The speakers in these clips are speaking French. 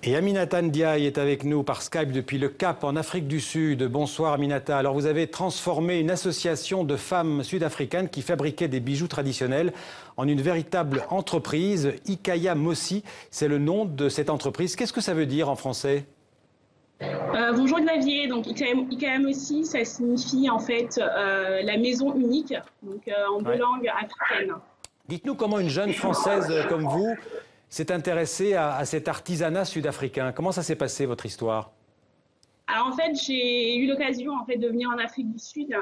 Et Aminata Ndiaye est avec nous par Skype depuis le Cap en Afrique du Sud. Bonsoir Aminata. Alors vous avez transformé une association de femmes sud-africaines qui fabriquaient des bijoux traditionnels en une véritable entreprise. Ikaya Mossi, c'est le nom de cette entreprise. Qu'est-ce que ça veut dire en français ? Bonjour Xavier, donc Ikaya Mossi, ça signifie en fait la maison unique, donc en deux langues africaines. Dites-nous comment une jeune Française comme vous s'est intéressée à cet artisanat sud-africain. Comment ça s'est passé, votre histoire? Alors en fait, j'ai eu l'occasion en fait de venir en Afrique du Sud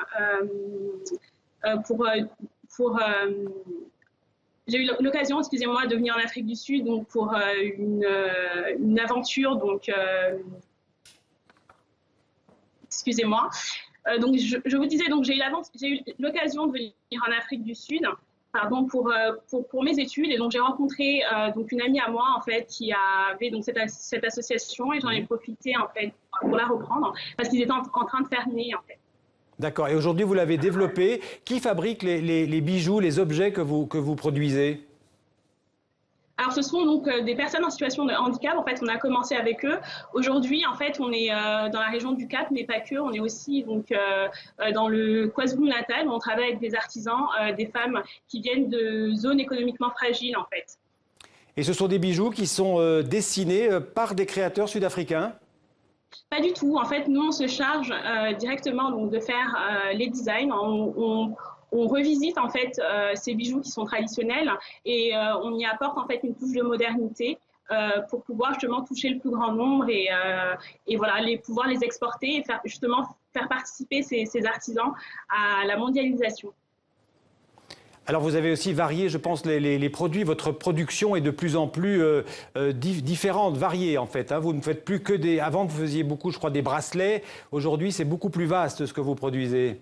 j'ai eu l'occasion, excusez-moi, de venir en Afrique du Sud donc pour une aventure donc excusez-moi. Donc je vous disais donc j'ai eu l'occasion de venir en Afrique du Sud. Pardon, pour mes études, et donc j'ai rencontré donc une amie à moi en fait qui avait donc cette association et j'en ai profité en fait pour la reprendre parce qu'ils étaient en train de fermer en fait. D'accord. Et aujourd'hui vous l'avez développé. Qui fabrique les bijoux, les objets que vous produisez? Alors, ce sont donc des personnes en situation de handicap. En fait, on a commencé avec eux. Aujourd'hui, en fait, on est dans la région du Cap, mais pas que. On est aussi donc dans le KwaZulu-Natal. On travaille avec des artisans, des femmes qui viennent de zones économiquement fragiles, en fait. Et ce sont des bijoux qui sont dessinés par des créateurs sud-africains? Pas du tout. En fait, nous, on se charge directement donc, de faire les designs. On revisite en fait ces bijoux qui sont traditionnels et on y apporte en fait une touche de modernité pour pouvoir justement toucher le plus grand nombre et voilà, pouvoir les exporter et faire participer ces artisans à la mondialisation. Alors vous avez aussi varié, je pense, les produits. Votre production est de plus en plus différente, variée en fait. Hein. Vous ne faites plus que des... Avant, vous faisiez beaucoup, je crois, des bracelets. Aujourd'hui, c'est beaucoup plus vaste ce que vous produisez.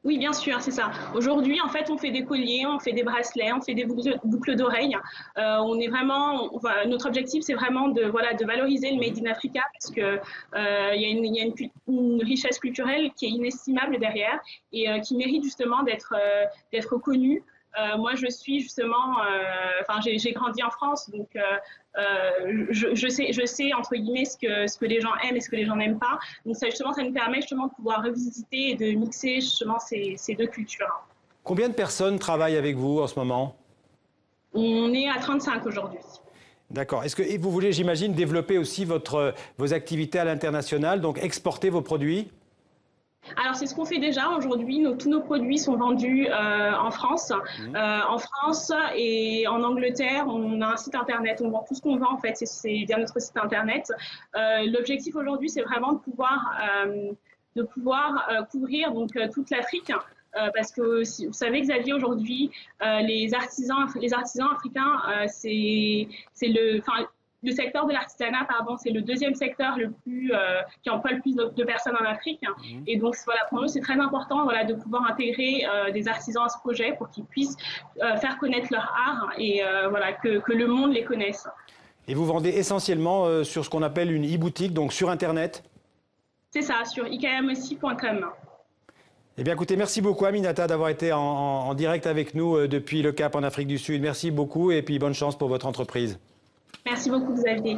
Oui, bien sûr, c'est ça. Aujourd'hui, en fait, on fait des colliers, on fait des bracelets, on fait des boucles d'oreilles. On est vraiment, notre objectif, c'est vraiment de valoriser le Made in Africa parce que il y a une richesse culturelle qui est inestimable derrière et qui mérite justement d'être connue. Moi, je suis justement, j'ai grandi en France, donc je sais entre guillemets ce que les gens aiment et ce que les gens n'aiment pas. Donc ça nous permet justement de pouvoir revisiter et de mixer justement ces deux cultures. Combien de personnes travaillent avec vous en ce moment? On est à 35 aujourd'hui. D'accord. Et vous voulez, j'imagine, développer aussi vos activités à l'international, donc exporter vos produits? Alors, c'est ce qu'on fait déjà aujourd'hui. Tous nos produits sont vendus en France. En France et en Angleterre, on a un site internet. On vend tout ce qu'on vend, en fait, c'est via notre site internet. L'objectif aujourd'hui, c'est vraiment de pouvoir couvrir donc, toute l'Afrique. Parce que vous savez, Xavier, aujourd'hui, les artisans africains, le secteur de l'artisanat, c'est le deuxième secteur qui emploie le plus de personnes en Afrique. Et donc, voilà, pour nous, c'est très important de pouvoir intégrer des artisans à ce projet pour qu'ils puissent faire connaître leur art et que le monde les connaisse. Et vous vendez essentiellement sur ce qu'on appelle une e-boutique, donc sur Internet? C'est ça, sur ikayamossi.com. Eh bien, écoutez, merci beaucoup, Aminata, d'avoir été en direct avec nous depuis le Cap en Afrique du Sud. Merci beaucoup et puis bonne chance pour votre entreprise. Merci beaucoup, Xavier.